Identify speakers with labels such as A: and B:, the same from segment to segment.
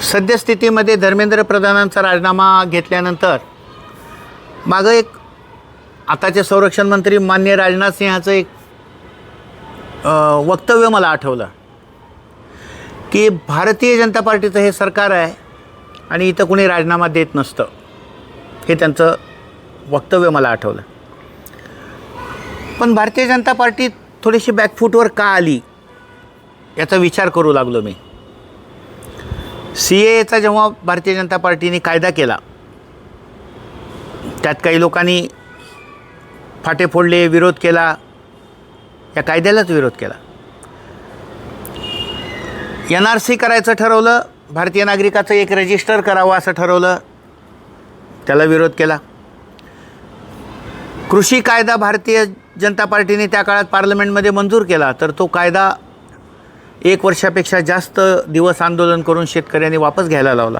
A: सद्यस्थितीमध्ये धर्मेंद्र प्रधानांचा राजीनामा घेतल्यानंतर मागं एक आताचे संरक्षण मंत्री माननीय राजनाथ सिंहाचं एक वक्तव्य मला आठवलं की भारतीय जनता पार्टीचं हे सरकार आहे आणि इथं कोणी राजीनामा देत नसतं, हे त्यांचं वक्तव्य मला आठवलं. पण भारतीय जनता पार्टी थोडीशी बॅकफूटवर का आली याचा विचार करू लागलो मी. CAAचा जेव्हा भारतीय जनता पार्टीने कायदा केला त्यात काही लोकांनी फाटे फोडले, विरोध केला, या कायद्यालाच विरोध केला. NRC करायचं ठरवलं, भारतीय नागरिकाचं एक रजिस्टर करावं असं ठरवलं, त्याला विरोध केला. कृषी कायदा भारतीय जनता पार्टीने त्या काळात पार्लमेंटमध्ये मंजूर केला, तर तो कायदा 1 वर्षापेक्षा जास्त दिवस आंदोलन करून शेतकऱ्यांनी वापस घ्यायला लावला.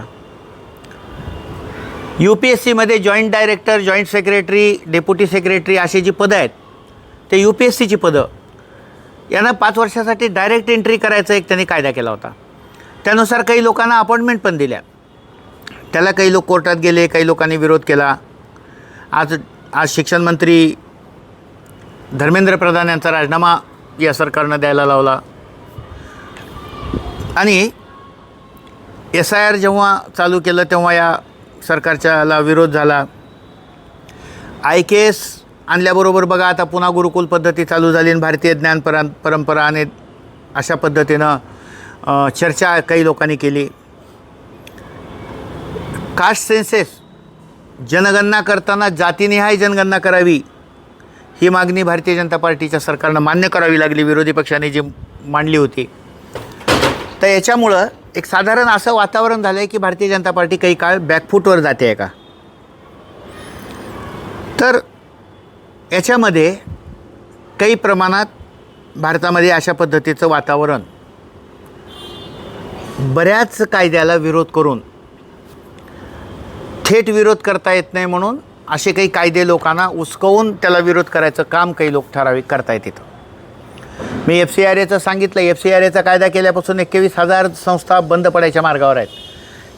A: UPSCमध्ये joint director, joint secretary, deputy secretary अशी जी पदं आहेत ते UPSCची पदं, यांना 5 वर्षासाठी डायरेक्ट एंट्री करायचा एक त्यांनी कायदा केला होता. त्यानुसार काही लोकांना अपॉइंटमेंट पण दिल्या. त्याला काही लोक कोर्टात गेले, काही लोकांनी विरोध केला. आज शिक्षण मंत्री धर्मेंद्र प्रधान यांचा राजीनामा या सरकारनं द्यायला लावला आणि SIR जेव्हा चालू केलं तेव्हा या सरकारच्याला विरोध झाला. IKS आणल्याबरोबर बघा आता पुन्हा गुरुकुल पद्धती चालू झाली आणि भारतीय ज्ञान परंपरा आणि अशा पद्धतीनं चर्चा काही लोकांनी केली. कास्ट सेन्सेस जनगणना करताना जातीनिहाय जनगणना करावी ही मागणी भारतीय जनता पार्टीच्या सरकारनं मान्य करावी लागली, विरोधी पक्षाने जी मांडली होती. तर याच्यामुळं एक साधारण असं वातावरण झालं आहे की भारतीय जनता पार्टी काही काळ बॅकफूटवर जाते आहे का. तर याच्यामध्ये काही प्रमाणात भारतामध्ये अशा पद्धतीचं वातावरण, बऱ्याच कायद्याला विरोध करून थेट विरोध करता येत नाही म्हणून असे काही कायदे लोकांना उचकवून त्याला विरोध करायचं काम काही लोक ठराविक करतायत. तिथं मी FCRAचं सांगितलं. FCRAचा कायदा केल्यापासून 21,000 संस्था बंद पडायच्या मार्गावर आहेत,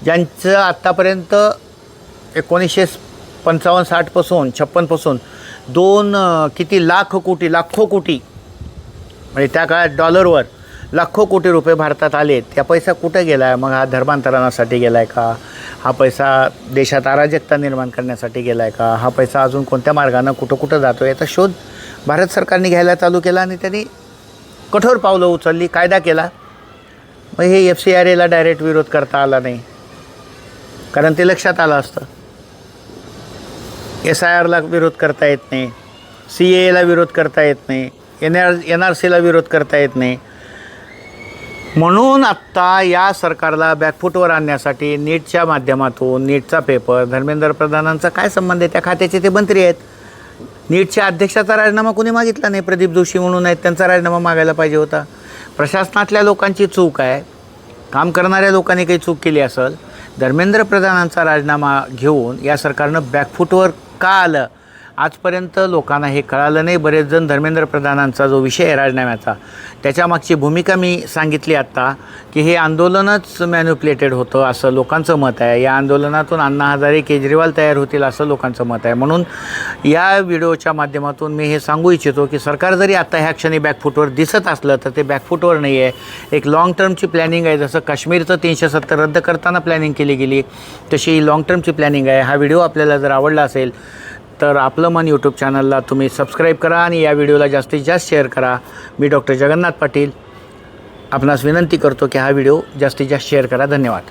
A: ज्यांचं आत्तापर्यंत 1955-60 पासून 56 पासून लाखो कोटी म्हणजे त्या काळात डॉलरवर लाखो कोटी रुपये भारतात आले. त्या पैसा कुठं गेला आहे? मग हा धर्मांतरणासाठी गेला आहे का? हा पैसा देशात अराजकता निर्माण करण्यासाठी गेला आहे का? हा पैसा अजून कोणत्या मार्गानं कुठं जातो याचा शोध भारत सरकारने घ्यायला चालू केला आणि त्यांनी कठोर पावलं उचलली, कायदा केला. मग हे FCRAला डायरेक्ट विरोध करता आला नाही, कारण ते लक्षात आलं असतं. SIRला विरोध करता येत नाही, CAAला विरोध करता येत नाही, NRCला विरोध करता येत नाही. म्हणून आत्ता या सरकारला बॅकफूटवर आणण्यासाठी नीटच्या माध्यमातून, नीटचा पेपर, धर्मेंद्र प्रधानांचा काय संबंध आहे? त्या खात्याचे ते मंत्री आहेत. नीटच्या अध्यक्षाचा राजीनामा कोणी मागितला नाही. प्रदीप जोशी म्हणून आहेत, त्यांचा राजीनामा मागायला पाहिजे होता. प्रशासनातल्या लोकांची चूक आहे, काम करणाऱ्या लोकांनी काही चूक केली असेल. धर्मेंद्र प्रधानांचा राजीनामा घेऊन या सरकारनं बॅकफूटवर का आलं आजपर्यंत लोकांना हे कळालं नाही. बरेच जण धर्मेंद्र प्रधानांचा जो विषय आहे राजीनाम्याचा, त्याच्यामागची भूमिका मी सांगितली आत्ता की हे आंदोलनच मॅन्युप्युलेटेड होतं असं लोकांचं मत आहे. या आंदोलनातून अण्णा हजारे, केजरीवाल तयार होतील असं लोकांचं मत आहे. म्हणून या व्हिडिओच्या माध्यमातून मी हे सांगू इच्छितो की सरकार जरी आता ह्या क्षणी बॅकफूटवर दिसत असलं तर ते बॅकफूटवर नाही आहे. एक लाँग टर्मची प्लॅनिंग आहे. जसं काश्मीरचं 370 रद्द करताना प्लॅनिंग केली गेली तशी ही लाँग टर्मची प्लॅनिंग आहे. हा व्हिडिओ आपल्याला जर आवडला असेल तर आपलं मन यूट्यूब चॅनलला तुम्ही सबस्क्राईब करा आणि या व्हिडिओला जास्तीत जास्त शेअर करा. मी डॉक्टर जगन्नाथ पाटील आपणास विनंती करतो की हा व्हिडिओ जास्तीत जास्त शेअर करा. धन्यवाद.